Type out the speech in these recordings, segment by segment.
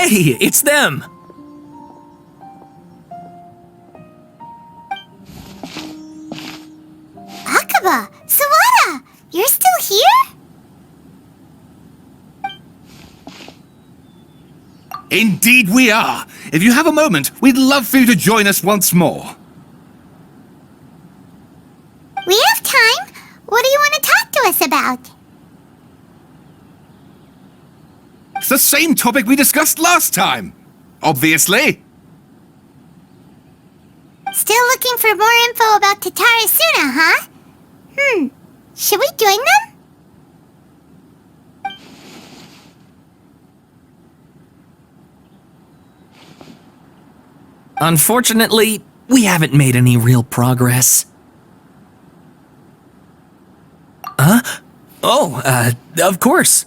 Hey, it's them! Aqaba, Sawada, you're still here? Indeed we are. If you have a moment, we'd love for you to join us once more. We have time. What do you want to talk to us about? It's the same topic we discussed last time. Obviously. Still looking for more info about Tatarasuna, huh? Should we join them? Unfortunately, we haven't made any real progress. Huh? Oh, of course.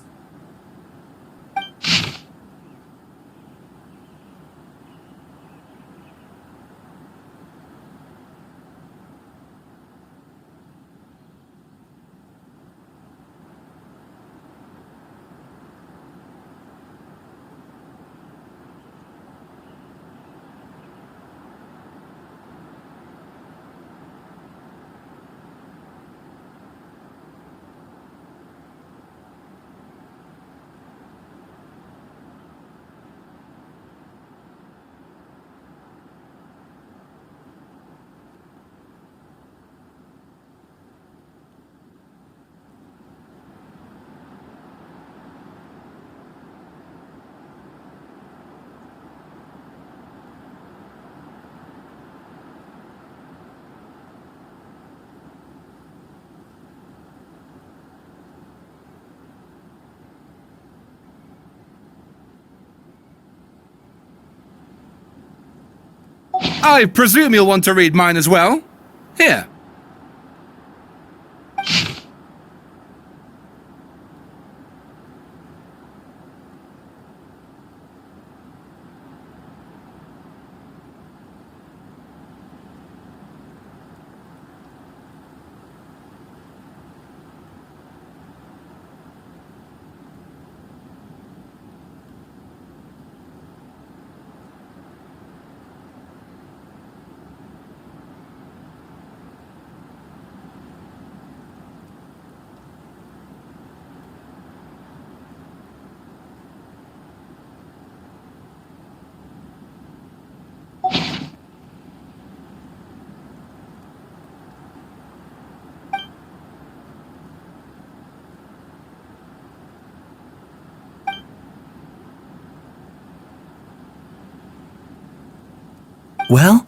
I presume you'll want to read mine as well. Here. Well,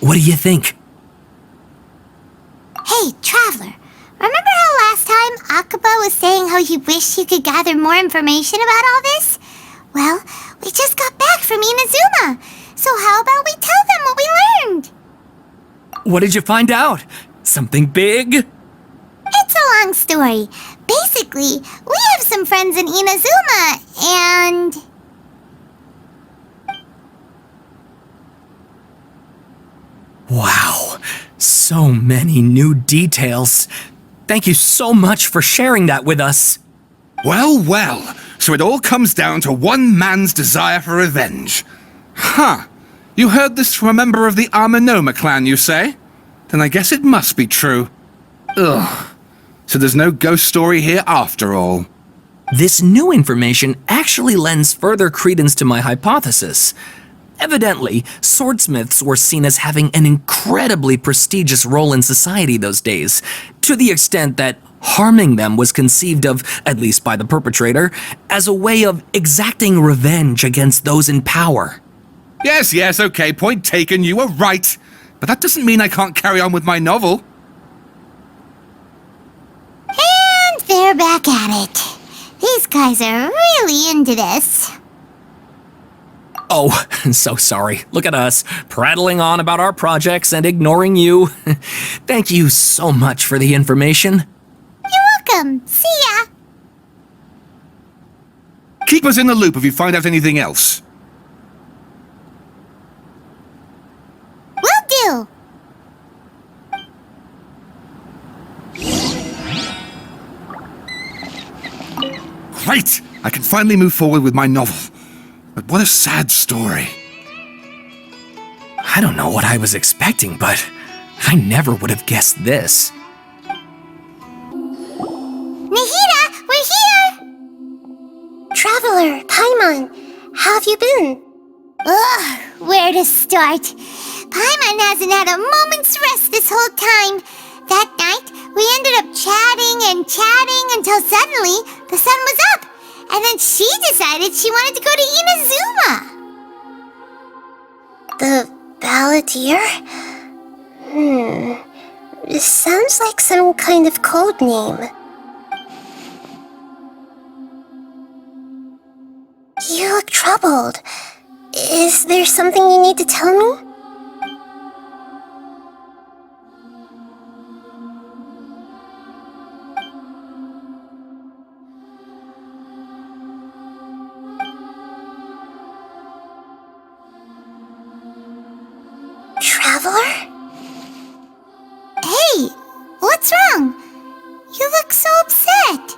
what do you think? Hey, Traveler, remember how last time Aqaba was saying how he wished he could gather more information about all this? Well, we just got back from Inazuma, so how about we tell them what we learned? What did you find out? Something big? It's a long story. Basically, we have some friends in Inazuma, and... Wow, so many new details. Thank you so much for sharing that with us. Well, well. So it all comes down to one man's desire for revenge. Huh. You heard this from a member of the Arminoma clan, you say? Then I guess it must be true. Ugh. So there's no ghost story here after all. This new information actually lends further credence to my hypothesis. Evidently, swordsmiths were seen as having an incredibly prestigious role in society those days, to the extent that harming them was conceived of, at least by the perpetrator, as a way of exacting revenge against those in power. Yes, okay, point taken, you were right. But that doesn't mean I can't carry on with my novel. And they're back at it. These guys are really into this. Oh, so sorry. Look at us, prattling on about our projects and ignoring you. Thank you so much for the information. You're welcome. See ya. Keep us in the loop if you find out anything else. Will do. Great! I can finally move forward with my novel. But what a sad story. I don't know what I was expecting, but I never would have guessed this. Nahida, we're here! Traveler, Paimon, how have you been? Ugh, where to start? Paimon hasn't had a moment's rest this whole time. That night, we ended up chatting and chatting until suddenly the sun was up. And then she decided she wanted to go to Inazuma. The Balladeer? This sounds like some kind of code name. You look troubled. Is there something you need to tell me? Traveler? Hey, what's wrong? You look so upset.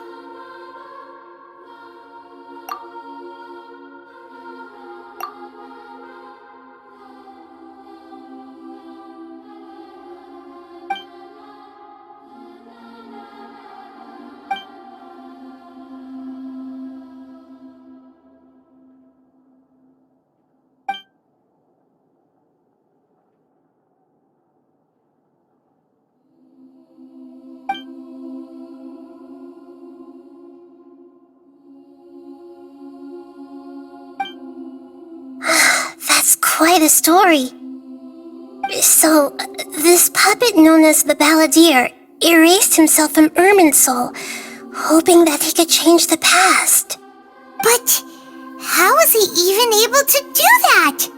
That's quite a story. So, this puppet known as the Balladeer erased himself from Irminsul, hoping that he could change the past. But how was he even able to do that?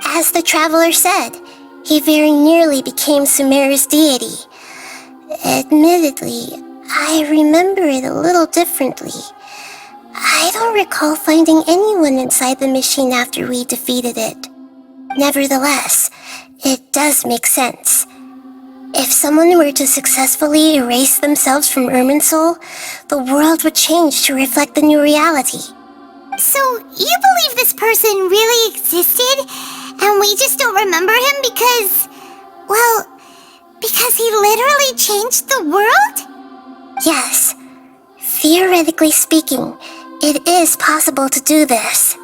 As the traveler said, he very nearly became Sumeru's deity. Admittedly, I remember it a little differently. I don't recall finding anyone inside the machine after we defeated it. Nevertheless, it does make sense. If someone were to successfully erase themselves from Irminsul, the world would change to reflect the new reality. So, you believe this person really existed, and we just don't remember him because he literally changed the world? Yes. Theoretically speaking, it is possible to do this.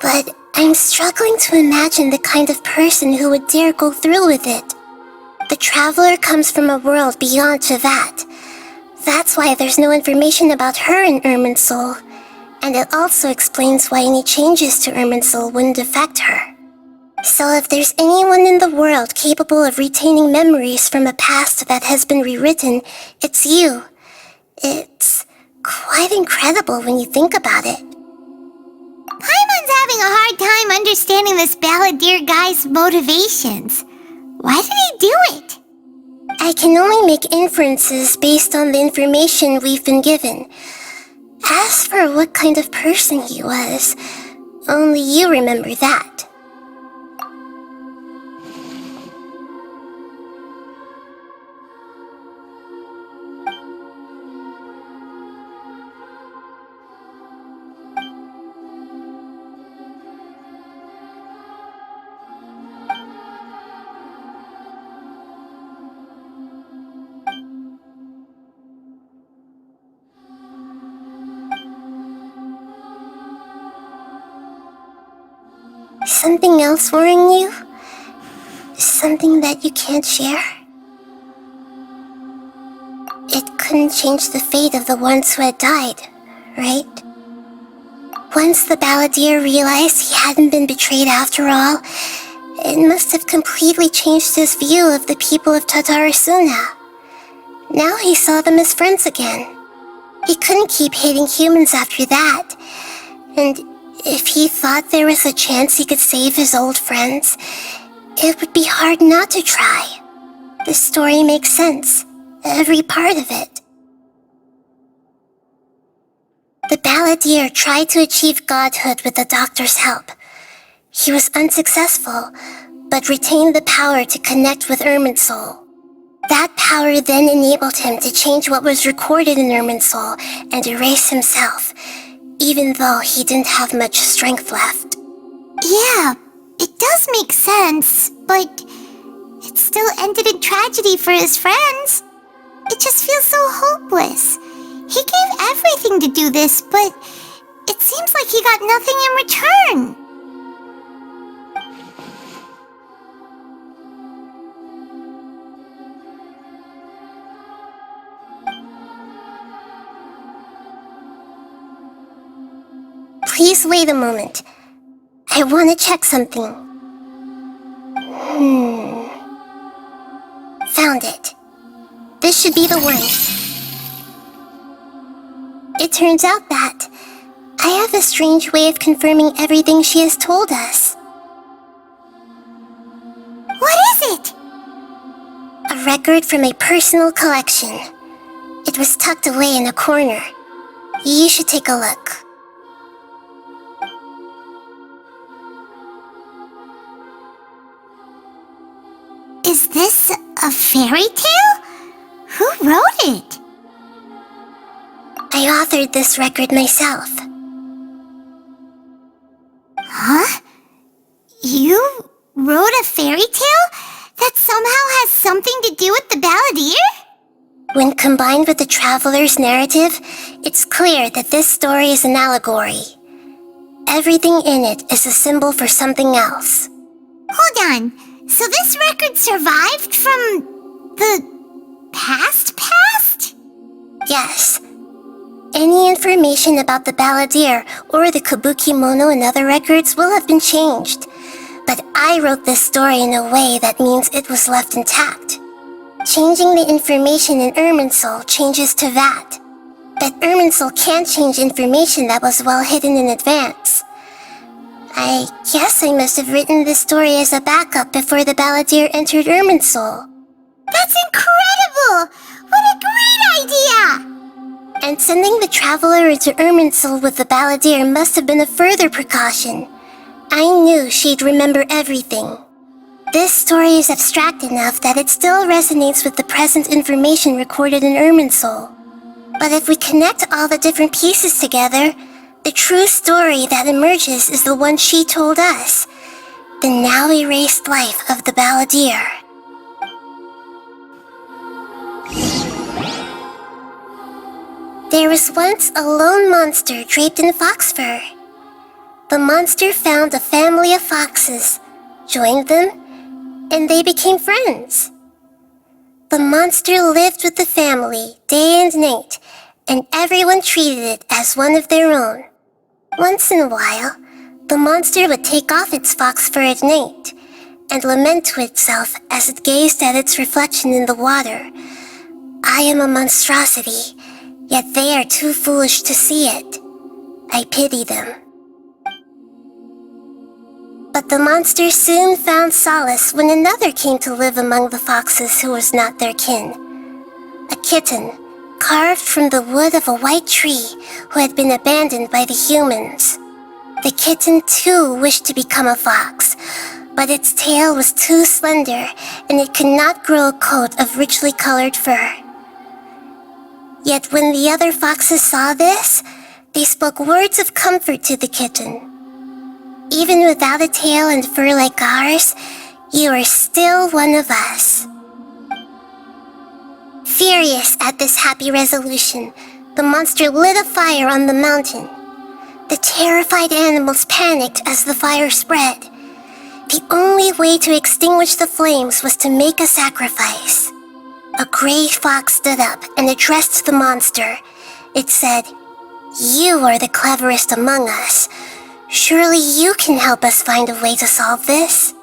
But I'm struggling to imagine the kind of person who would dare go through with it. The traveler comes from a world beyond to that. That's why there's no information about her in Irminsul, and it also explains why any changes to Irminsul wouldn't affect her. So if there's anyone in the world capable of retaining memories from a past that has been rewritten, it's you. It's quite incredible when you think about it. Paimon's having a hard time understanding this Balladeer guy's motivations. Why did he do it? I can only make inferences based on the information we've been given. As for what kind of person he was, only you remember that. Something else worrying you? Something that you can't share? It couldn't change the fate of the ones who had died, right? Once the Balladeer realized he hadn't been betrayed after all, it must have completely changed his view of the people of Tatarasuna. Now he saw them as friends again. He couldn't keep hating humans after that, and if he thought there was a chance he could save his old friends, it would be hard not to try. The story makes sense, every part of it. The Balladeer tried to achieve godhood with the doctor's help. He was unsuccessful, but retained the power to connect with Irminsul. That power then enabled him to change what was recorded in Irminsul and erase himself. even though he didn't have much strength left. Yeah, it does make sense, but it still ended in tragedy for his friends. It just feels so hopeless. He gave everything to do this, but it seems like he got nothing in return. Please wait a moment. I want to check something. Found it. This should be the one. It turns out that I have a strange way of confirming everything she has told us. What is it? A record from a personal collection. It was tucked away in a corner. You should take a look. Is this a fairy tale? Who wrote it? I authored this record myself. Huh? You wrote a fairy tale that somehow has something to do with the balladeer? When combined with the traveler's narrative, it's clear that this story is an allegory. Everything in it is a symbol for something else. Hold on. So this record survived from the past? Yes. Any information about the balladeer or the Kabukimono and other records will have been changed. But I wrote this story in a way that means it was left intact. Changing the information in Irminsul changes to that. But Irminsul can't change information that was well hidden in advance. I guess I must have written this story as a backup before the balladeer entered Irminsul. That's incredible! What a great idea! And sending the traveler into Irminsul with the balladeer must have been a further precaution. I knew she'd remember everything. This story is abstract enough that it still resonates with the present information recorded in Irminsul. But if we connect all the different pieces together, the true story that emerges is the one she told us, the now erased life of the balladeer. There was once a lone monster draped in fox fur. The monster found a family of foxes, joined them, and they became friends. The monster lived with the family day and night, and everyone treated it as one of their own. Once in a while, the monster would take off its fox fur at night and lament to itself as it gazed at its reflection in the water. I am a monstrosity, yet they are too foolish to see it. I pity them. But the monster soon found solace when another came to live among the foxes who was not their kin. A kitten, carved from the wood of a white tree who had been abandoned by the humans. The kitten too wished to become a fox, but its tail was too slender and it could not grow a coat of richly colored fur. Yet when the other foxes saw this, they spoke words of comfort to the kitten. Even without a tail and fur like ours, you are still one of us. Furious at this happy resolution, the monster lit a fire on the mountain. The terrified animals panicked as the fire spread. The only way to extinguish the flames was to make a sacrifice. A gray fox stood up and addressed the monster. It said, "You are the cleverest among us. Surely you can help us find a way to solve this."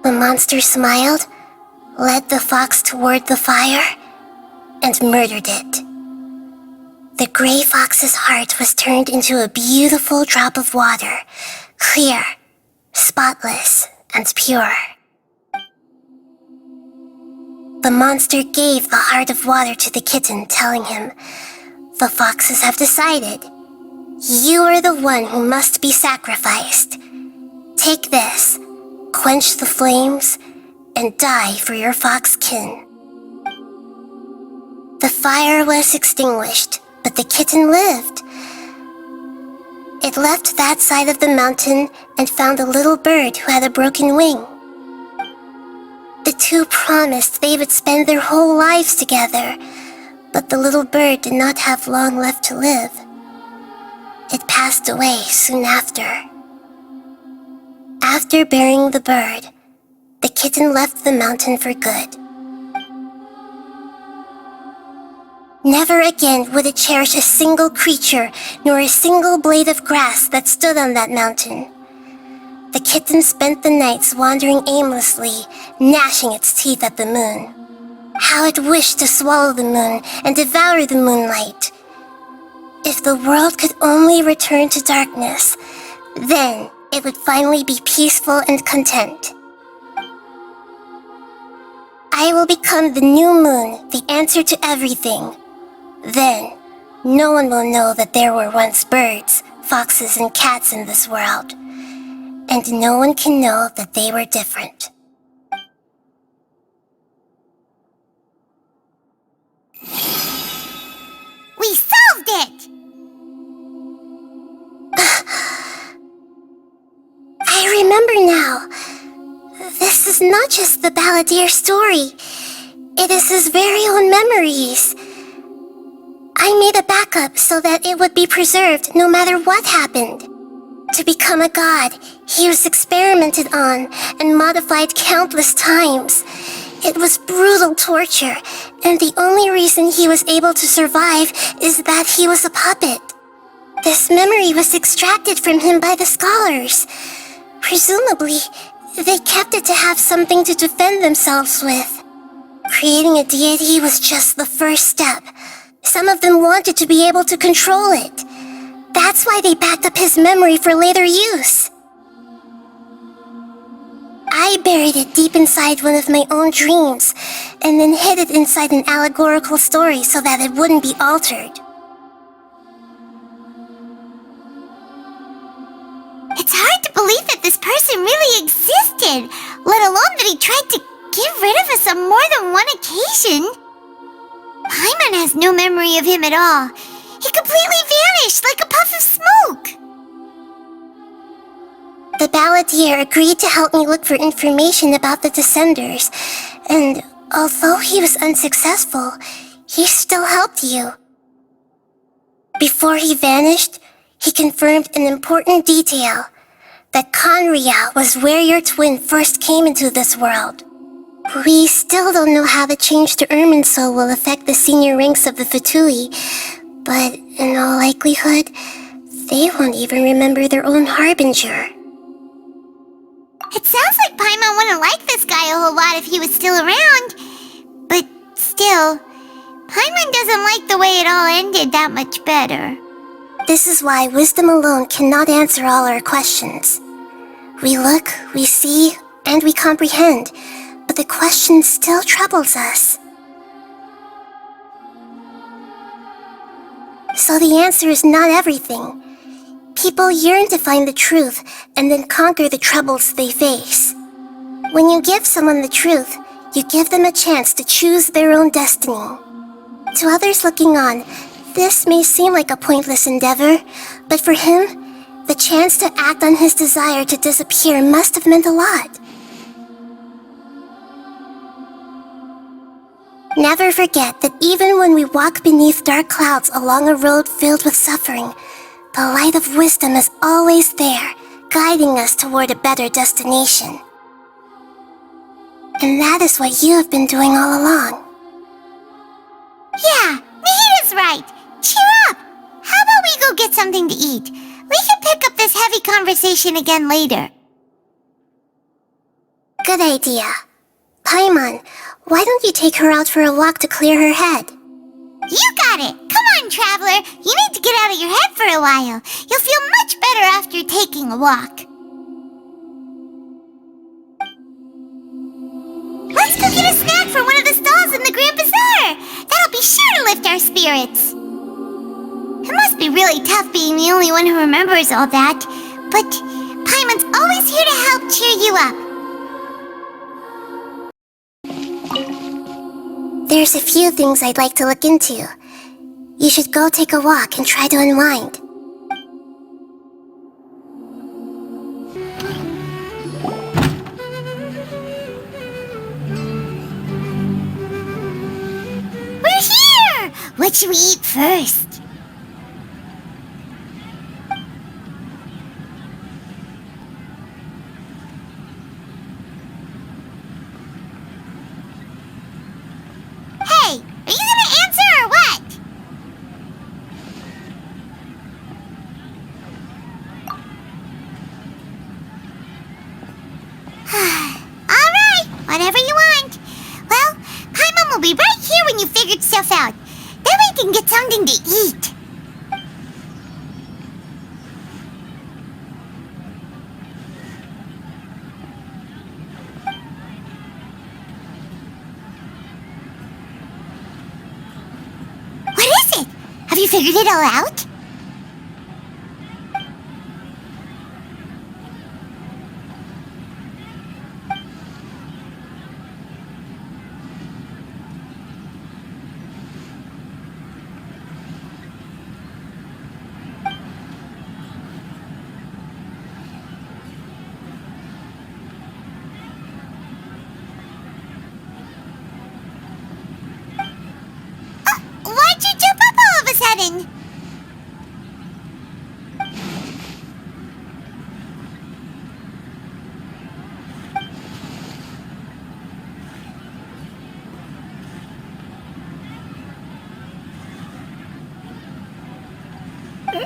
The monster smiled, led the fox toward the fire, and murdered it. The gray fox's heart was turned into a beautiful drop of water, clear, spotless, and pure. The monster gave the heart of water to the kitten, telling him, "The foxes have decided. You are the one who must be sacrificed. Take this, quench the flames, and die for your fox kin." The fire was extinguished, but the kitten lived. It left that side of the mountain and found a little bird who had a broken wing. The two promised they would spend their whole lives together, but the little bird did not have long left to live. It passed away soon after. After burying the bird, the kitten left the mountain for good. Never again would it cherish a single creature nor a single blade of grass that stood on that mountain. The kitten spent the nights wandering aimlessly, gnashing its teeth at the moon. How it wished to swallow the moon and devour the moonlight. If the world could only return to darkness, then it would finally be peaceful and content. I will become the new moon, the answer to everything. Then, no one will know that there were once birds, foxes, and cats in this world. And no one can know that they were different. We solved it! I remember now. This is not just the balladeer story. It is his very own memories. I made a backup so that it would be preserved no matter what happened. To become a god, he was experimented on and modified countless times. It was brutal torture, and the only reason he was able to survive is that he was a puppet. This memory was extracted from him by the scholars. Presumably, they kept it to have something to defend themselves with. Creating a deity was just the first step. Some of them wanted to be able to control it. That's why they backed up his memory for later use. I buried it deep inside one of my own dreams, and then hid it inside an allegorical story so that it wouldn't be altered. It's hard to believe that this person really existed, let alone that he tried to get rid of us on more than one occasion. Paimon has no memory of him at all. He completely vanished like a puff of smoke. The balladeer agreed to help me look for information about the Descenders, and although he was unsuccessful, he still helped you. Before he vanished, he confirmed an important detail, that Conria was where your twin first came into this world. We still don't know how the change to Irminsul will affect the senior ranks of the Fatui, but in all likelihood, they won't even remember their own harbinger. It sounds like Paimon wouldn't like this guy a whole lot if he was still around. But still, Paimon doesn't like the way it all ended that much better. This is why wisdom alone cannot answer all our questions. We look, we see, and we comprehend, but the question still troubles us. So the answer is not everything. People yearn to find the truth and then conquer the troubles they face. When you give someone the truth, you give them a chance to choose their own destiny. To others looking on, this may seem like a pointless endeavor, but for him, the chance to act on his desire to disappear must have meant a lot. Never forget that even when we walk beneath dark clouds along a road filled with suffering, the light of wisdom is always there, guiding us toward a better destination. And that is what you have been doing all along. Yeah, Nahida's right. Cheer up. How about we go get something to eat? We can pick up this heavy conversation again later. Good idea. Paimon, why don't you take her out for a walk to clear her head? You got it! Come on, Traveler! You need to get out of your head for a while. You'll feel much better after taking a walk. Let's go get a snack from one of the stalls in the Grand Bazaar! That'll be sure to lift our spirits. It must be really tough being the only one who remembers all that, but Paimon's always here to help cheer you up. There's a few things I'd like to look into. You should go take a walk and try to unwind. What should we eat first? Hey, are you gonna answer or what? Alright, whatever you want. Well, Paimon will be right here when you figured stuff out. Then we can get something to eat. What is it? Have you figured it all out? Why'd you jump up all of a sudden?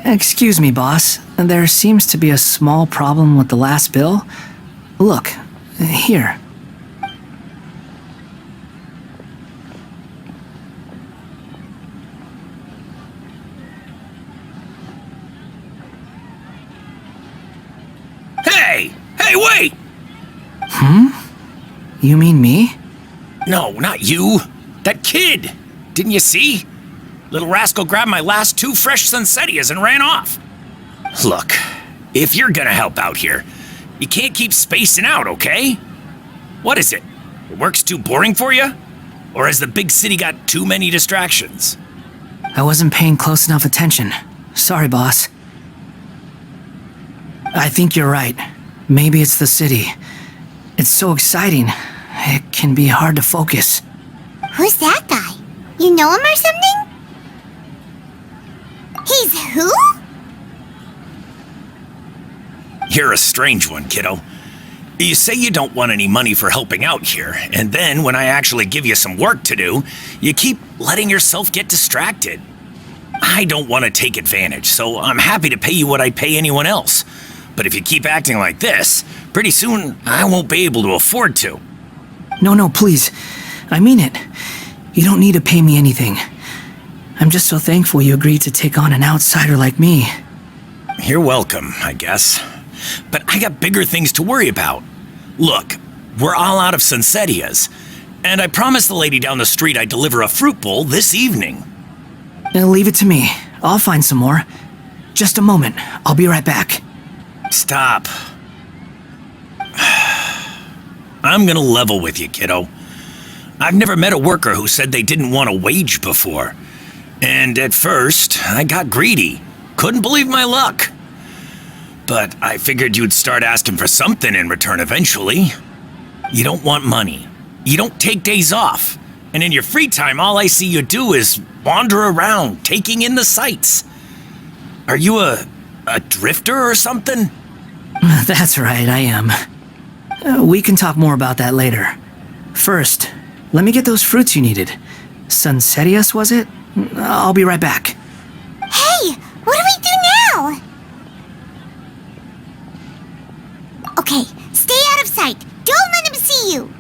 Excuse me, boss. There seems to be a small problem with the last bill. Look, here. Hey! Hey, wait! You mean me? No, not you. That kid! Didn't you see? Little rascal grabbed my last 2 fresh Sunsetias and ran off. Look, if you're gonna help out here, you can't keep spacing out, okay? What is it? Work's too boring for you? Or has the big city got too many distractions? I wasn't paying close enough attention. Sorry, boss. I think you're right. Maybe it's the city. It's so exciting. It can be hard to focus. Who's that guy? You know him or something? He's who? You're a strange one, kiddo. You say you don't want any money for helping out here, and then when I actually give you some work to do, you keep letting yourself get distracted. I don't want to take advantage, so I'm happy to pay you what I'd pay anyone else. But if you keep acting like this, pretty soon I won't be able to afford to. No, please. I mean it. You don't need to pay me anything. I'm just so thankful you agreed to take on an outsider like me. You're welcome, I guess. But I got bigger things to worry about. Look, we're all out of Sunsetias, and I promised the lady down the street I'd deliver a fruit bowl this evening. Now leave it to me. I'll find some more. Just a moment. I'll be right back. Stop. I'm gonna level with you, kiddo. I've never met a worker who said they didn't want a wage before. And at first, I got greedy. Couldn't believe my luck. But I figured you'd start asking for something in return eventually. You don't want money. You don't take days off. And in your free time, all I see you do is wander around, taking in the sights. Are you a drifter or something? That's right, I am. We can talk more about that later. First, let me get those fruits you needed. Sunsetias, was it? I'll be right back. Hey, what do we do now? Okay, stay out of sight. Don't let him see you.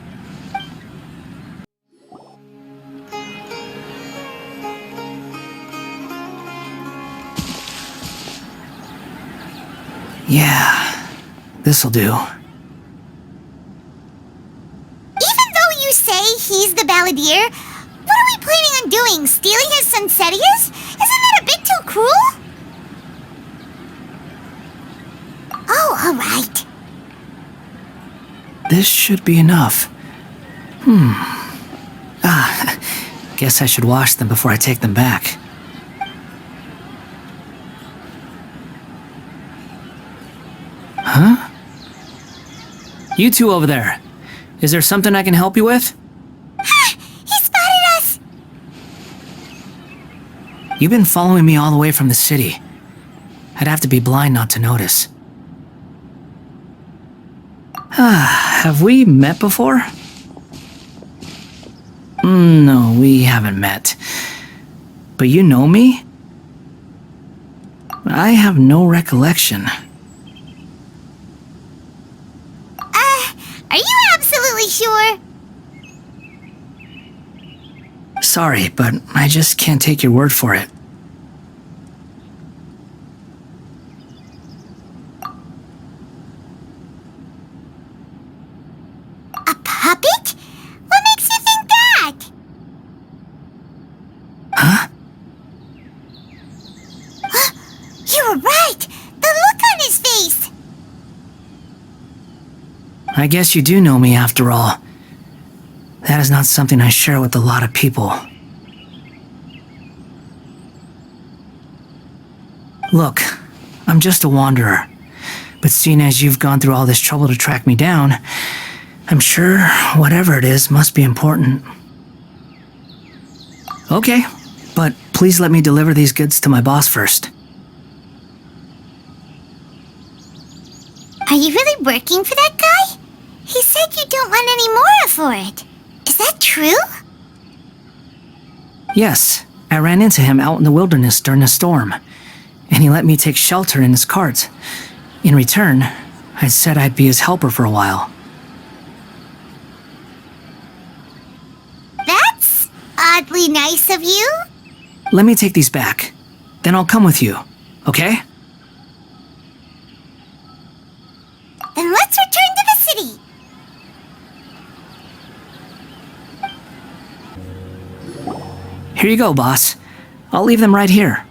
Yeah, this'll do. Even though you say he's the balladeer, what are we planning on doing? Stealing his Sunsetias? Isn't that a bit too cruel? Oh, all right. This should be enough. Guess I should wash them before I take them back. Huh? You two over there. Is there something I can help you with? He spotted us! You've been following me all the way from the city. I'd have to be blind not to notice. Have we met before? No, we haven't met. But you know me? I have no recollection. Are you absolutely sure? Sorry, but I just can't take your word for it. A puppet? What makes you think that? Huh? You were right! The look on his face! I guess you do know me after all. That is not something I share with a lot of people. Look, I'm just a wanderer. But seeing as you've gone through all this trouble to track me down, I'm sure whatever it is must be important. Okay, but please let me deliver these goods to my boss first. Are you really working for that guy? He said you don't want any more for it. Is that true? Yes, I ran into him out in the wilderness during a storm, and he let me take shelter in his cart. In return, I said I'd be his helper for a while. That's oddly nice of you. Let me take these back, then I'll come with you, okay? Then let's return to the city. Here you go, boss. I'll leave them right here.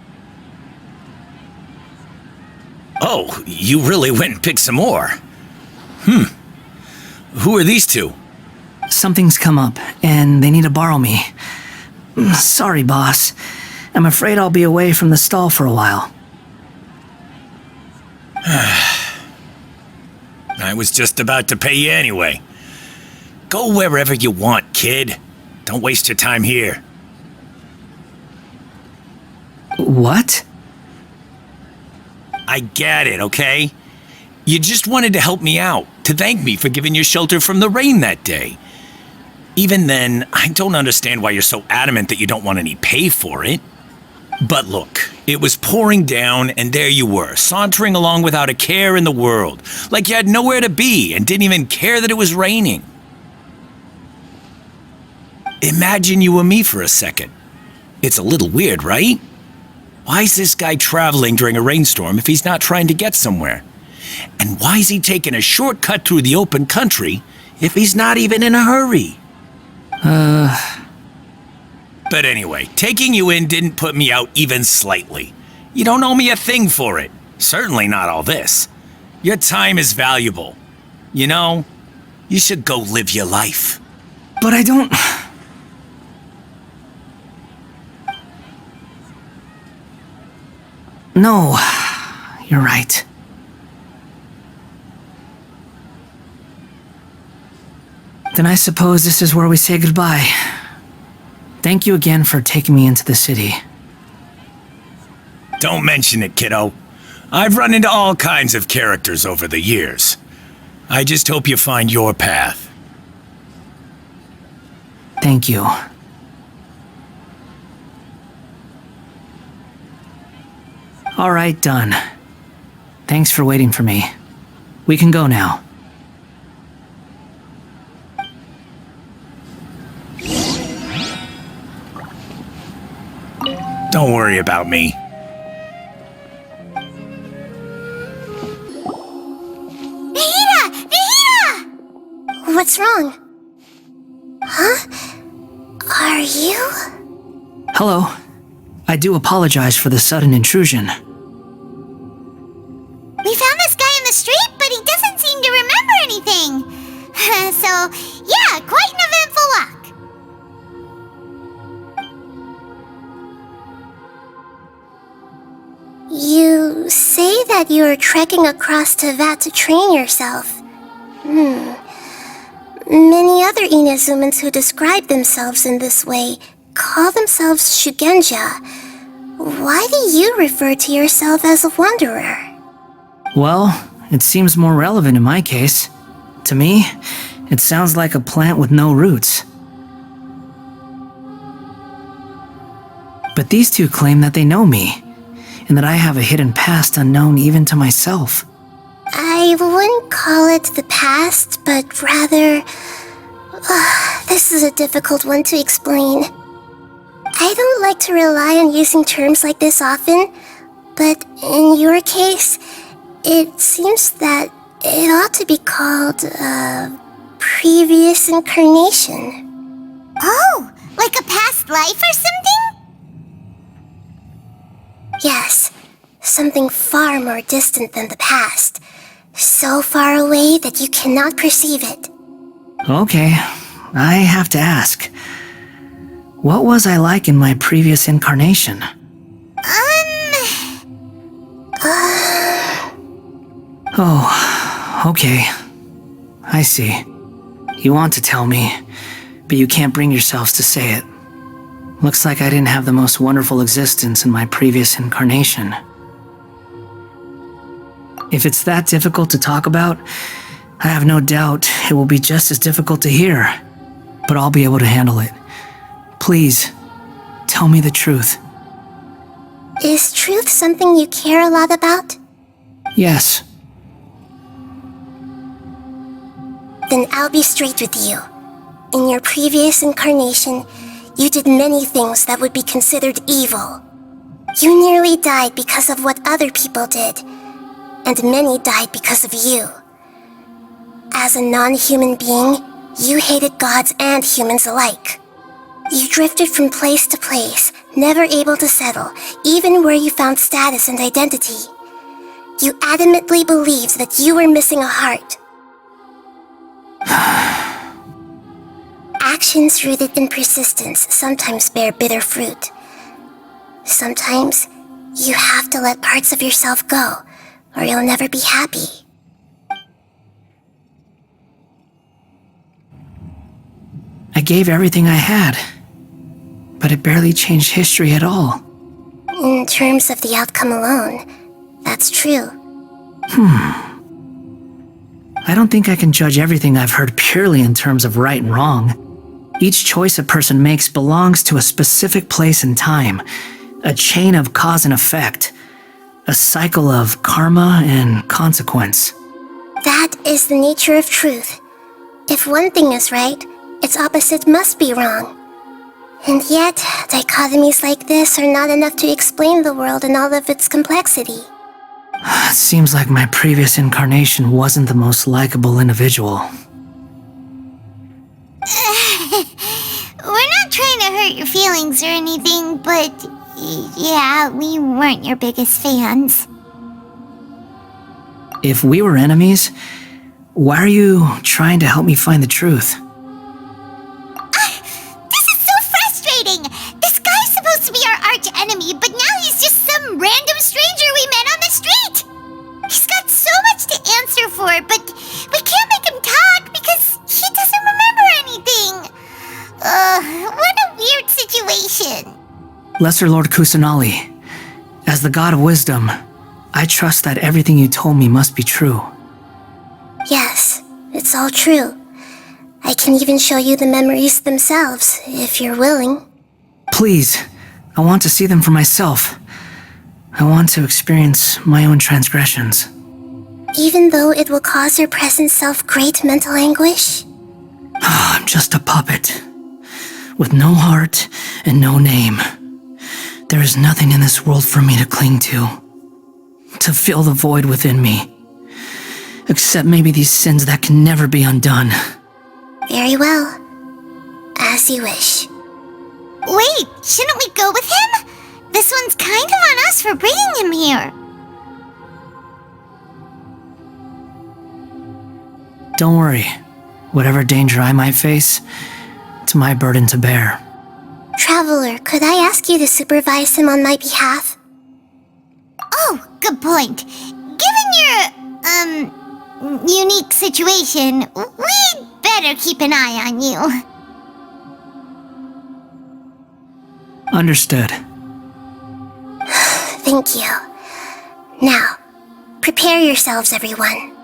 Oh, you really went and picked some more. Who are these two? Something's come up, and they need to borrow me. Sorry, boss. I'm afraid I'll be away from the stall for a while. I was just about to pay you anyway. Go wherever you want, kid. Don't waste your time here. What? I get it, okay? You just wanted to help me out, to thank me for giving you shelter from the rain that day. Even then, I don't understand why you're so adamant that you don't want any pay for it. But look, it was pouring down, and there you were, sauntering along without a care in the world, like you had nowhere to be and didn't even care that it was raining. Imagine you were me for a second. It's a little weird, right? Why is this guy traveling during a rainstorm if he's not trying to get somewhere? And why is he taking a shortcut through the open country if he's not even in a hurry? But anyway, taking you in didn't put me out even slightly. You don't owe me a thing for it. Certainly not all this. Your time is valuable. You know, you should go live your life. But I don't... No, you're right. Then I suppose this is where we say goodbye. Thank you again for taking me into the city. Don't mention it, kiddo. I've run into all kinds of characters over the years. I just hope you find your path. Thank you. All right, done. Thanks for waiting for me. We can go now. Don't worry about me. Nahida! Nahida! What's wrong? Huh? Are you? Hello. I do apologize for the sudden intrusion. We found this guy in the street, but he doesn't seem to remember anything. So, yeah, quite an eventful walk. You say that you're trekking across Teyvat to train yourself. Many other Inazumans who describe themselves in this way call themselves Shugenja, Why do you refer to yourself as a wanderer? Well, it seems more relevant in my case. To me, it sounds like a plant with no roots. But these two claim that they know me, and that I have a hidden past unknown even to myself. I wouldn't call it the past, but rather... this is a difficult one to explain. I don't like to rely on using terms like this often, but in your case, it seems that it ought to be called a previous incarnation. Oh, like a past life or something? Yes, something far more distant than the past. So far away that you cannot perceive it. Okay, I have to ask. What was I like in my previous incarnation? Oh, okay. I see. You want to tell me, but you can't bring yourselves to say it. Looks like I didn't have the most wonderful existence in my previous incarnation. If it's that difficult to talk about, I have no doubt it will be just as difficult to hear, but I'll be able to handle it. Please, tell me the truth. Is truth something you care a lot about? Yes. Then I'll be straight with you. In your previous incarnation, you did many things that would be considered evil. You nearly died because of what other people did, and many died because of you. As a non-human being, you hated gods and humans alike. You drifted from place to place, never able to settle, even where you found status and identity. You adamantly believed that you were missing a heart. Actions rooted in persistence sometimes bear bitter fruit. Sometimes, you have to let parts of yourself go, or you'll never be happy. I gave everything I had, but it barely changed history at all. In terms of the outcome alone, that's true. I don't think I can judge everything I've heard purely in terms of right and wrong. Each choice a person makes belongs to a specific place and time, a chain of cause and effect, a cycle of karma and consequence. That is the nature of truth. If one thing is right, its opposite must be wrong. And yet, dichotomies like this are not enough to explain the world in all of its complexity. It seems like my previous incarnation wasn't the most likable individual. We're not trying to hurt your feelings or anything, but yeah, we weren't your biggest fans. If we were enemies, why are you trying to help me find the truth? This is so frustrating! This guy's supposed to be our arch enemy, but now he's just some random stranger we met on the street! He's got so much to answer for, but we can't make him talk because he doesn't remember anything! What a weird situation. Lesser Lord Kusanali, as the god of wisdom, I trust that everything you told me must be true. Yes, it's all true. I can even show you the memories themselves, if you're willing. Please, I want to see them for myself. I want to experience my own transgressions. Even though it will cause your present self great mental anguish? I'm just a puppet, with no heart and no name. There is nothing in this world for me to cling to fill the void within me, except maybe these sins that can never be undone. Very well. As you wish. Wait, shouldn't we go with him? This one's kind of on us for bringing him here. Don't worry. Whatever danger I might face, it's my burden to bear. Traveler, could I ask you to supervise him on my behalf? Oh, good point. Given your, unique situation, we'd better keep an eye on you. Understood. Thank you. Now, prepare yourselves, everyone.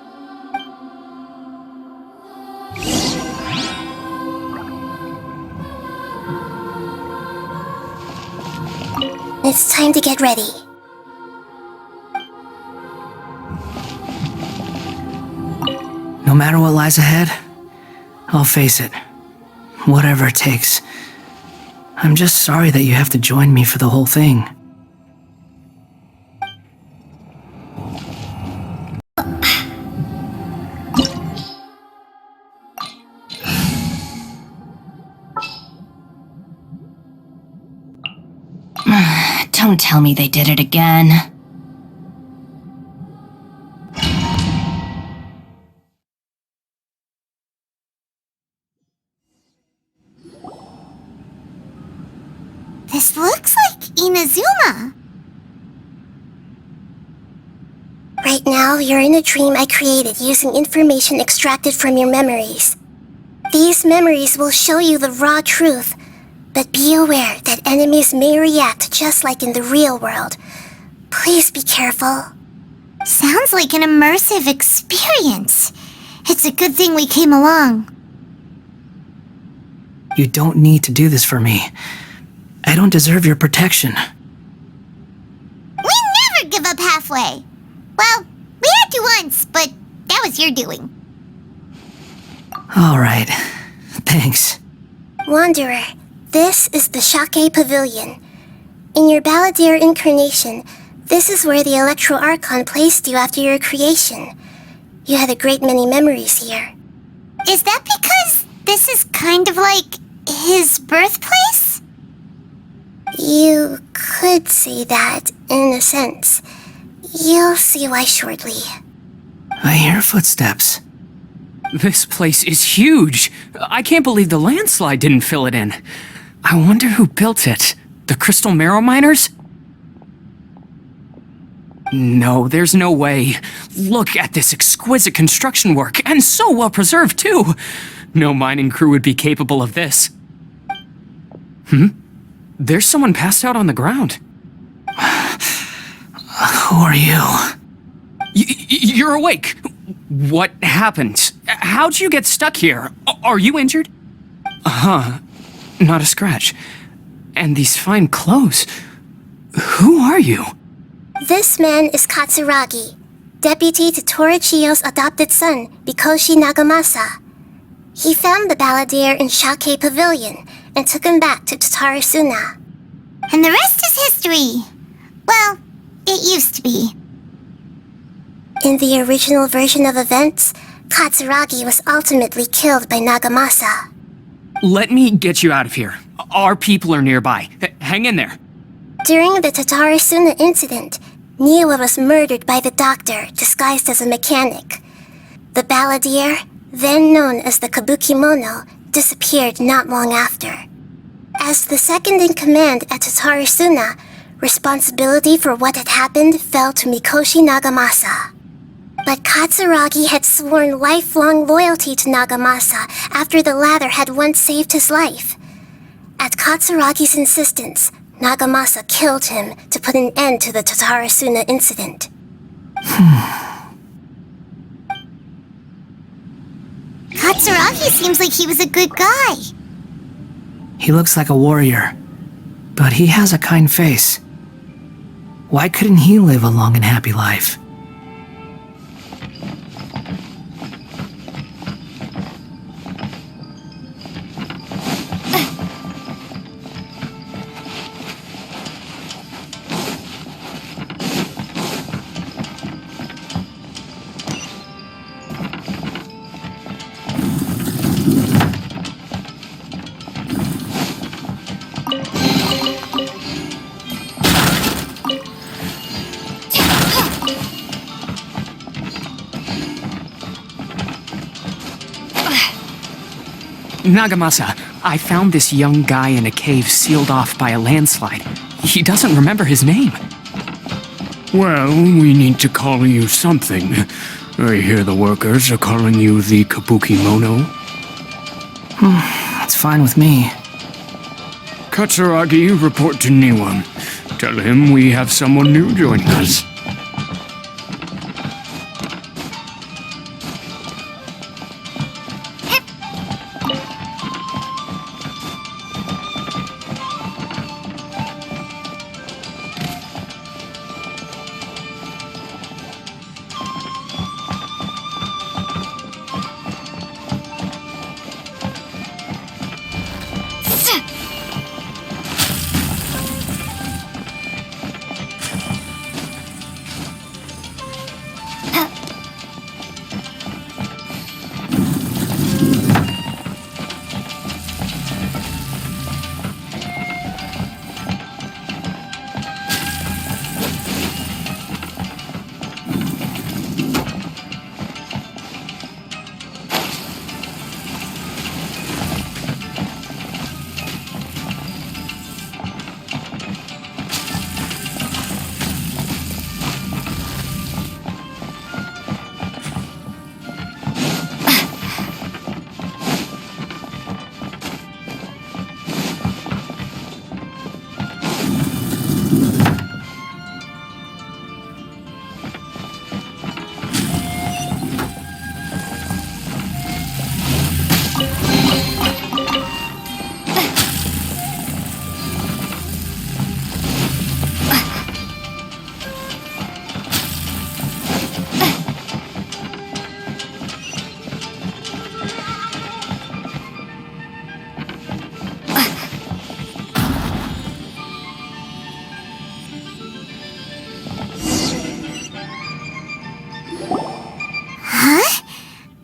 It's time to get ready. No matter what lies ahead, I'll face it. Whatever it takes. I'm just sorry that you have to join me for the whole thing. Don't tell me they did it again. This looks like Inazuma. Right now, you're in a dream I created using information extracted from your memories. These memories will show you the raw truth, but be aware that enemies may react just like in the real world. Please be careful. Sounds like an immersive experience. It's a good thing we came along. You don't need to do this for me. I don't deserve your protection. We never give up halfway. Well, we had to once, but that was your doing. All right. Thanks. Wanderer, this is the Shake Pavilion. In your Balladeer incarnation, this is where the Electro Archon placed you after your creation. You had a great many memories here. Is that because this is kind of like his birthplace? You could say that, in a sense. You'll see why shortly. I hear footsteps. This place is huge. I can't believe the landslide didn't fill it in. I wonder who built it. The Crystal Marrow Miners? No, there's no way. Look at this exquisite construction work, and so well preserved too. No mining crew would be capable of this. There's someone passed out on the ground. Who are you? You're awake. What happened? How'd you get stuck here? Are you injured? Not a scratch. And these fine clothes. Who are you? This man is Katsuragi, deputy to Torichiyo's adopted son, Mikoshi Nagamasa. He found the Balladeer in Shake Pavilion and took him back to Tatarasuna. And the rest is history. Well, it used to be. In the original version of events, Katsuragi was ultimately killed by Nagamasa. Let me get you out of here. Our people are nearby. Hang in there. During the Tatarasuna incident, Niwa was murdered by the doctor disguised as a mechanic. The Balladeer, then known as the Kabukimono, disappeared not long after. As the second in command at Tatarasuna, responsibility for what had happened fell to Mikoshi Nagamasa. But Katsuragi had sworn lifelong loyalty to Nagamasa after the latter had once saved his life. At Katsuragi's insistence, Nagamasa killed him to put an end to the Tatarasuna incident. Katsuragi seems like he was a good guy. He looks like a warrior, but he has a kind face. Why couldn't he live a long and happy life? Nagamasa, I found this young guy in a cave sealed off by a landslide. He doesn't remember his name. Well, we need to call you something. I hear the workers are calling you the Kabukimono. It's fine with me. Katsuragi, report to Niwa. Tell him we have someone new joining us.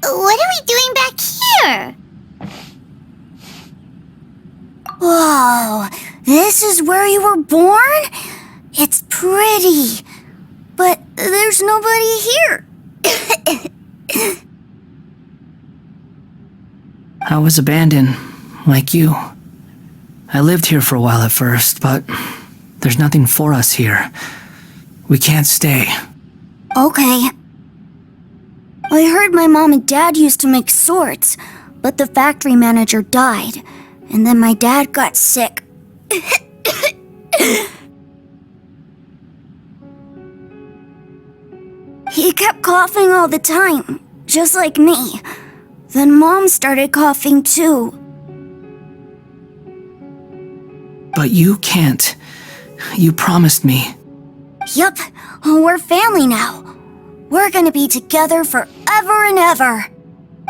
What are we doing back here? Whoa, this is where you were born? It's pretty, but there's nobody here. I was abandoned, like you. I lived here for a while at first, but there's nothing for us here. We can't stay. Okay. I heard my mom and dad used to make swords, but the factory manager died, and then my dad got sick. He kept coughing all the time, just like me. Then Mom started coughing too. But you can't. You promised me. Yup, we're family now. We're gonna be together forever and ever.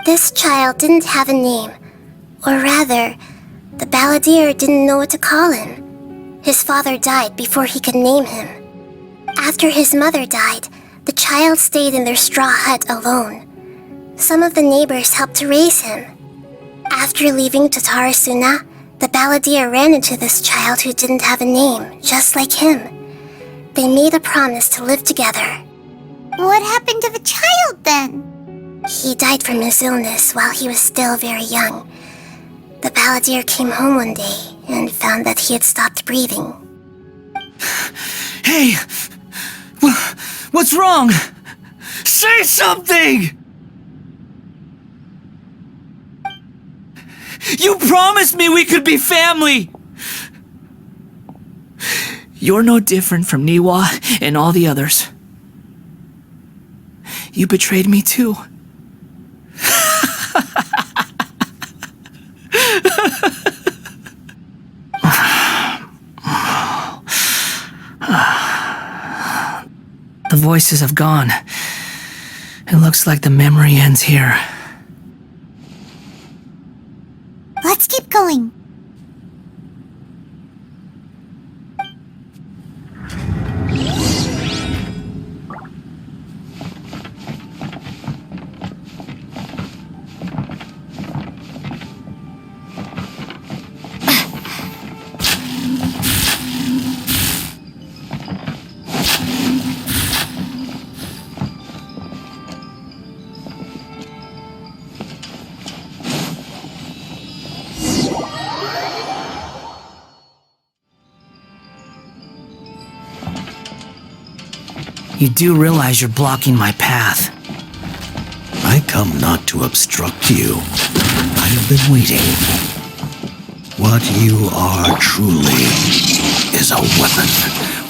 This child didn't have a name. Or rather, the balladeer didn't know what to call him. His father died before he could name him. After his mother died, the child stayed in their straw hut alone. Some of the neighbors helped to raise him. After leaving Tatarasuna, the balladeer ran into this child who didn't have a name, just like him. They made a promise to live together. What happened to the child then? He died from his illness while he was still very young. The balladeer came home one day and found that he had stopped breathing. Hey! What's wrong? Say something! You promised me we could be family! You're no different from Niwa and all the others. You betrayed me too. The voices have gone. It looks like the memory ends here. Let's keep going. You do realize you're blocking my path. I come not to obstruct you. I have been waiting. What you are truly is is a weapon,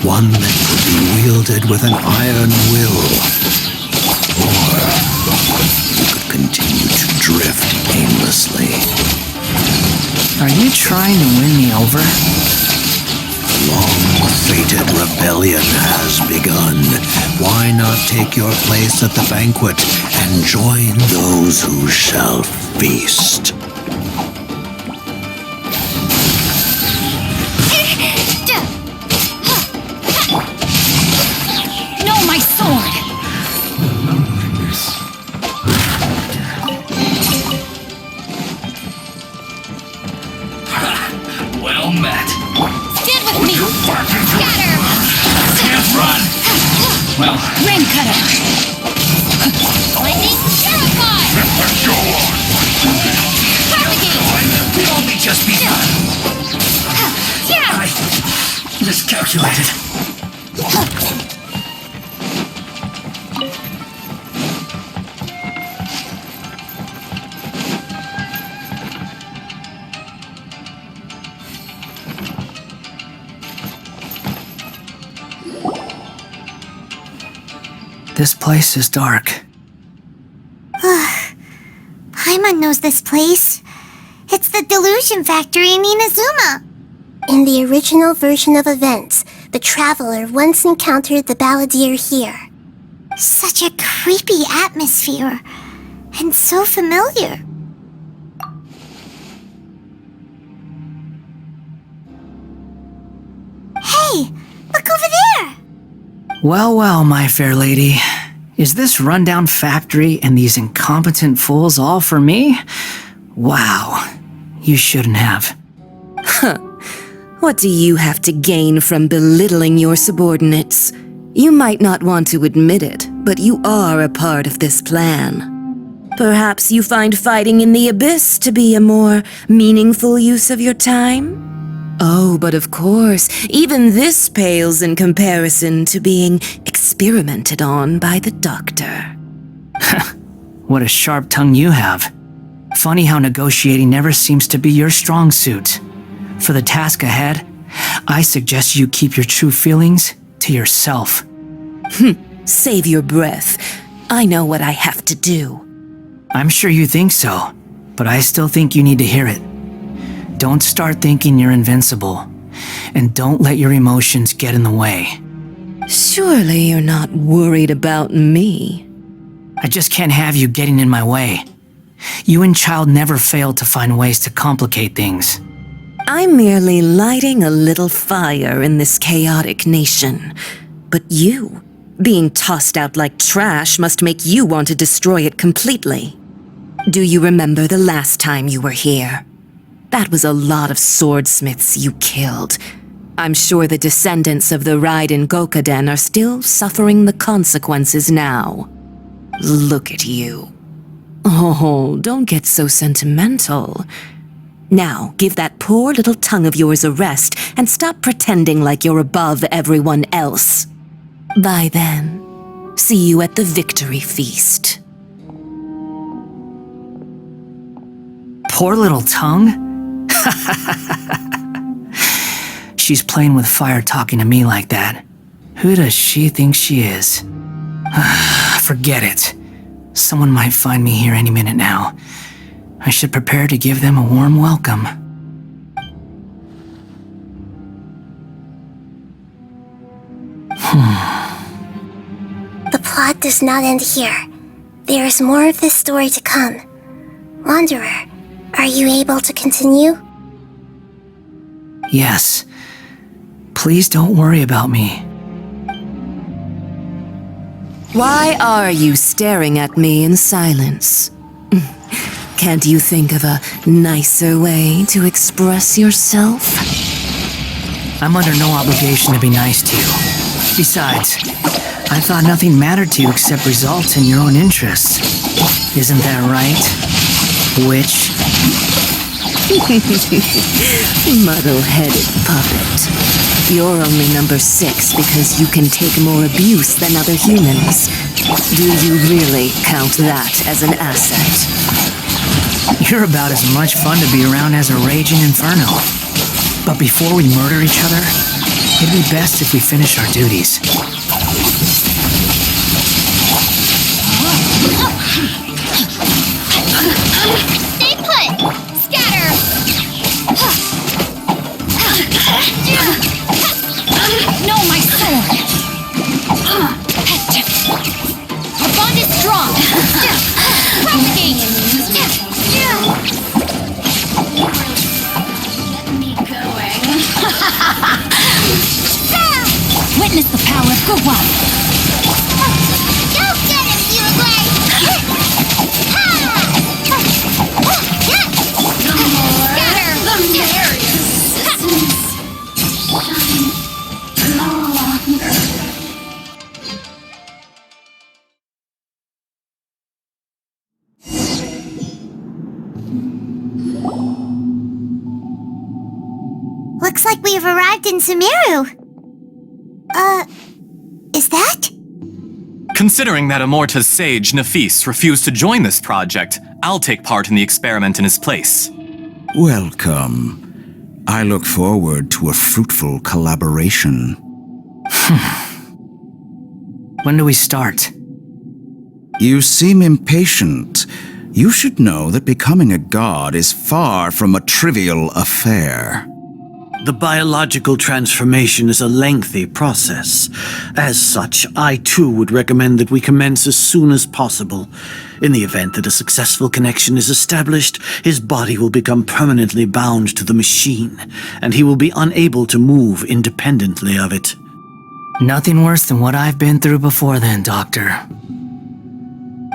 one that could be wielded with an iron will. Or you could continue to drift aimlessly. Are you trying to win me over? The long-fated rebellion has begun. Why not take your place at the banquet and join those who shall feast? No, my sword! Well met. Stand with me! Scatter! Can't run! Well, Rain cutter! Lightning terrified! go on! Propagate! We've only just begun. Yeah! Miscalculated. This place is dark. Paimon knows this place. It's the delusion factory in Inazuma. In the original version of events, the traveler once encountered the balladeer here. Such a creepy atmosphere. And so familiar. Hey, look over there! Well, well, my fair lady. Is this rundown factory and these incompetent fools all for me? Wow. You shouldn't have. What do you have to gain from belittling your subordinates? You might not want to admit it, but you are a part of this plan. Perhaps you find fighting in the abyss to be a more meaningful use of your time? Oh, but of course, even this pales in comparison to being experimented on by the doctor. What a sharp tongue you have. Funny how negotiating never seems to be your strong suit. For the task ahead, I suggest you keep your true feelings to yourself. Save your breath. I know what I have to do. I'm sure you think so, but I still think you need to hear it. Don't start thinking you're invincible, and don't let your emotions get in the way. Surely you're not worried about me. I just can't have you getting in my way. You and Child never fail to find ways to complicate things. I'm merely lighting a little fire in this chaotic nation. But you, being tossed out like trash, must make you want to destroy it completely. Do you remember the last time you were here? That was a lot of swordsmiths you killed. I'm sure the descendants of the Raiden Gokaden are still suffering the consequences now. Look at you. Oh, don't get so sentimental. Now, give that poor little tongue of yours a rest and stop pretending like you're above everyone else. Bye then. See you at the victory feast. Poor little tongue? She's playing with fire talking to me like that. Who does she think she is? Forget it. Someone might find me here any minute now. I should prepare to give them a warm welcome. The plot does not end here. There is more of this story to come. Wanderer, are you able to continue? Yes. Please don't worry about me. Why are you staring at me in silence? Can't you think of a nicer way to express yourself? I'm under no obligation to be nice to you. Besides, I thought nothing mattered to you except results in your own interests. Isn't that right, witch? Muddle-headed puppet. You're only number 6 because you can take more abuse than other humans. Do you really count that as an asset? You're about as much fun to be around as a raging inferno. But before we murder each other, It'd be best if we finish our duties. Stay put! Scatter! No, my sword! Our bond is strong! Propagate! Witness the power of Gurwa! Go get him, Uruguay! Looks like we've arrived in Sumeru. Is that? Considering that Amorta's sage, Nafis, refused to join this project, I'll take part in the experiment in his place. Welcome. I look forward to a fruitful collaboration. When do we start? You seem impatient. You should know that becoming a god is far from a trivial affair. The biological transformation is a lengthy process. As such, I too would recommend that we commence as soon as possible. In the event that a successful connection is established, his body will become permanently bound to the machine, and he will be unable to move independently of it. Nothing worse than what I've been through before then, Doctor.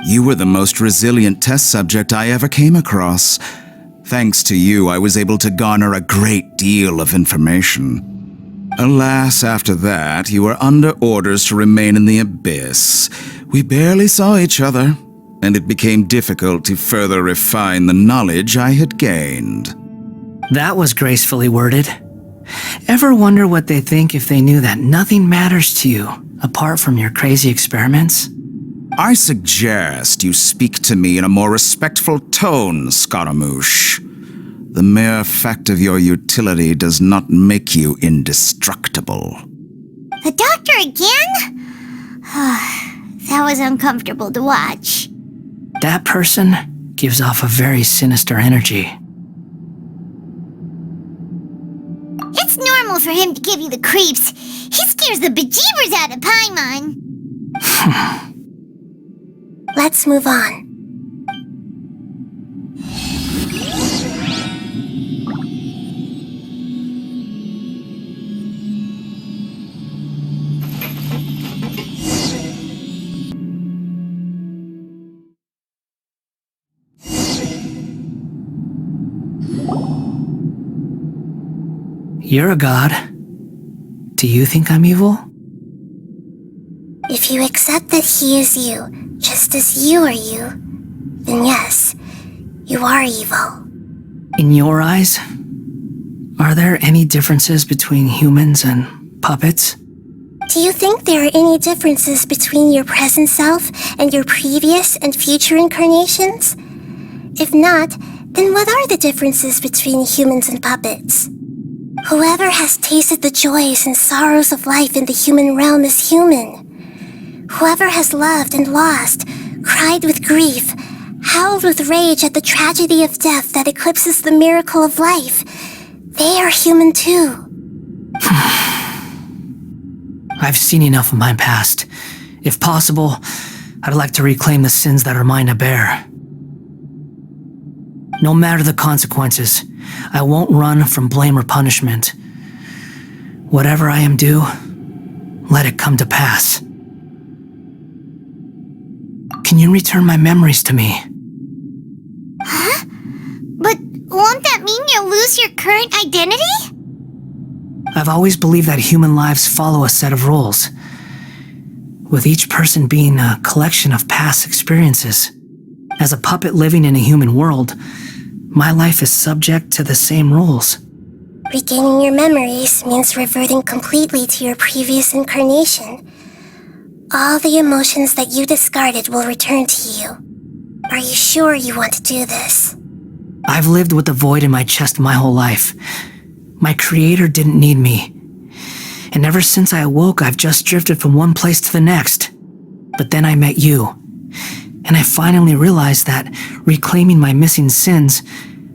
You were the most resilient test subject I ever came across. Thanks to you, I was able to garner a great deal of information. Alas, after that, you were under orders to remain in the abyss. We barely saw each other, and it became difficult to further refine the knowledge I had gained. That was gracefully worded. Ever wonder what they think if they knew that nothing matters to you, apart from your crazy experiments? I suggest you speak to me in a more respectful tone, Scaramouche. The mere fact of your utility does not make you indestructible. The doctor again? That was uncomfortable to watch. That person gives off a very sinister energy. It's normal for him to give you the creeps. He scares the bejeebers out of Paimon. Let's move on. You're a god. Do you think I'm evil? If you accept that he is you, just as you are you, then yes, you are evil. In your eyes, are there any differences between humans and puppets? Do you think there are any differences between your present self and your previous and future incarnations? If not, then what are the differences between humans and puppets? Whoever has tasted the joys and sorrows of life in the human realm is human. Whoever has loved and lost, cried with grief, howled with rage at the tragedy of death that eclipses the miracle of life, they are human too. I've seen enough of my past. If possible, I'd like to reclaim the sins that are mine to bear. No matter the consequences, I won't run from blame or punishment. Whatever I am due, let it come to pass. Can you return my memories to me? Huh? But won't that mean you'll lose your current identity? I've always believed that human lives follow a set of rules, with each person being a collection of past experiences. As a puppet living in a human world, my life is subject to the same rules. Regaining your memories means reverting completely to your previous incarnation. All the emotions that you discarded will return to you. Are you sure you want to do this? I've lived with the void in my chest my whole life. My creator didn't need me. And ever since I awoke, I've just drifted from one place to the next. But then I met you. And I finally realized that reclaiming my missing sins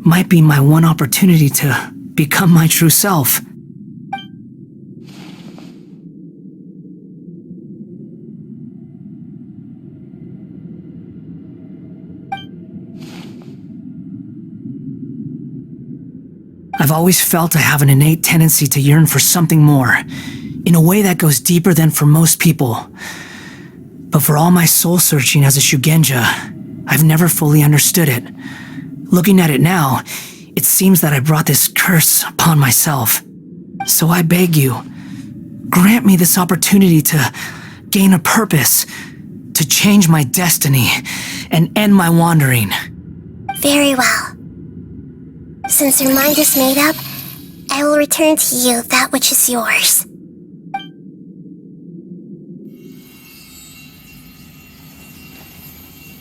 might be my one opportunity to become my true self. I've always felt I have an innate tendency to yearn for something more, in a way that goes deeper than for most people. But for all my soul-searching as a Shugenja, I've never fully understood it. Looking at it now, it seems that I brought this curse upon myself. So I beg you, grant me this opportunity to gain a purpose, to change my destiny, and end my wandering. Very well. Since your mind is made up, I will return to you that which is yours.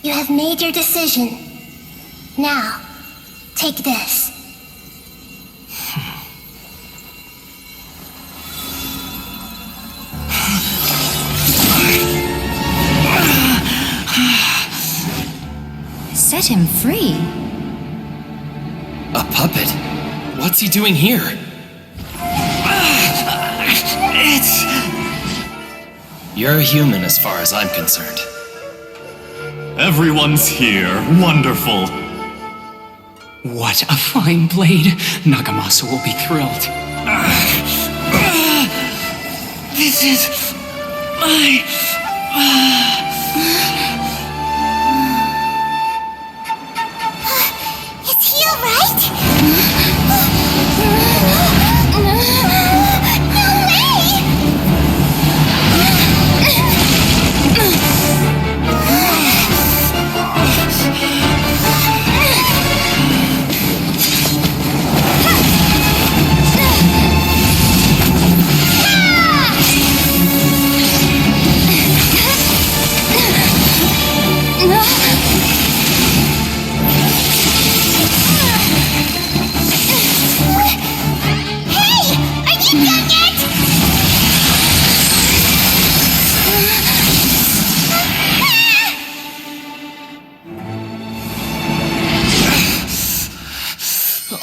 You have made your decision. Now, take this. Set him free. A puppet? What's he doing here? You're a human as far as I'm concerned. Everyone's here. Wonderful. What a fine blade. Nagamasa will be thrilled. This is my... Is he alright?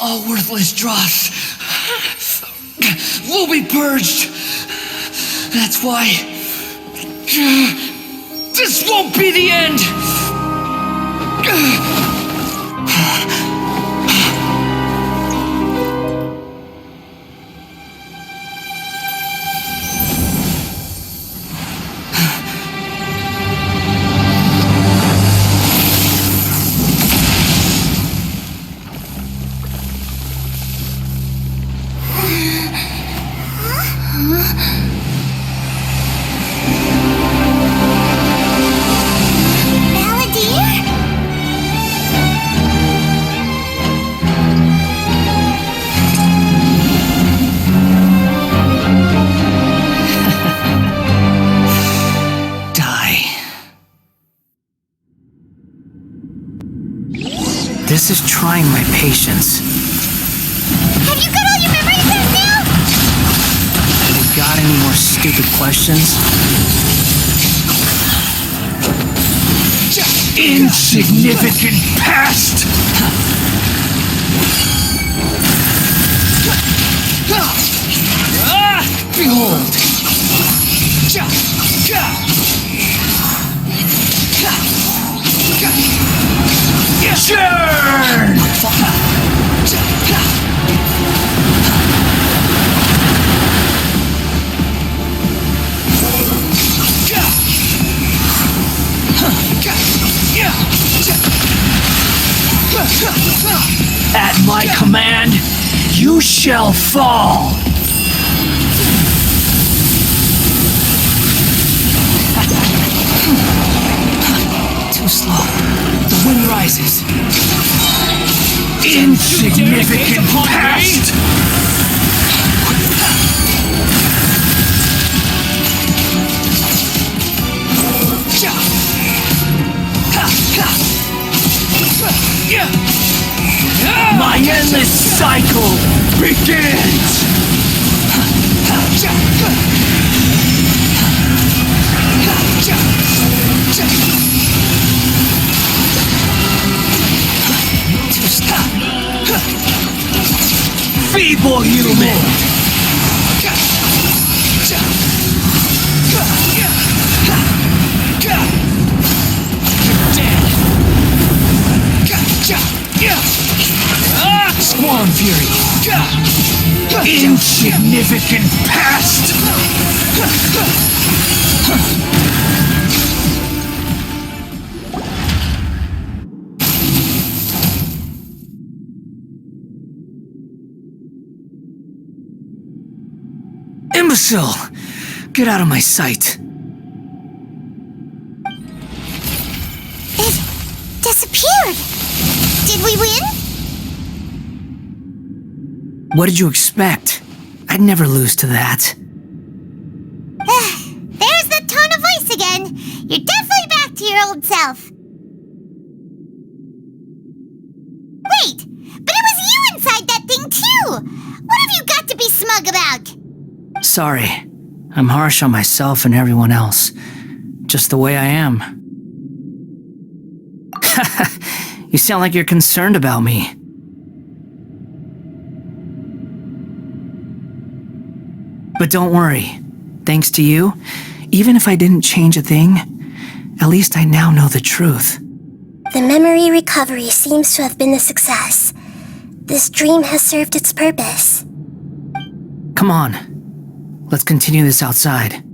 All worthless dross will be purged. That's why this won't be the end. This is trying my patience. Have you got all your memories back now? You got any more stupid questions? Insignificant past! Behold! Churn! At my command, you shall fall! Too slow. The wind rises. Insignificant past! My endless cycle begins! Feeble human! Swarm Fury! Insignificant past! Imbecile! Get out of my sight. It disappeared. Did we win? What did you expect? I'd never lose to that. There's the tone of voice again. You're definitely back to your old self. Wait, but it was you inside that thing too. What have you got to be smug about? Sorry. I'm harsh on myself and everyone else. Just the way I am. You sound like you're concerned about me. But don't worry. Thanks to you, even if I didn't change a thing, at least I now know the truth. The memory recovery seems to have been a success. This dream has served its purpose. Come on. Let's continue this outside.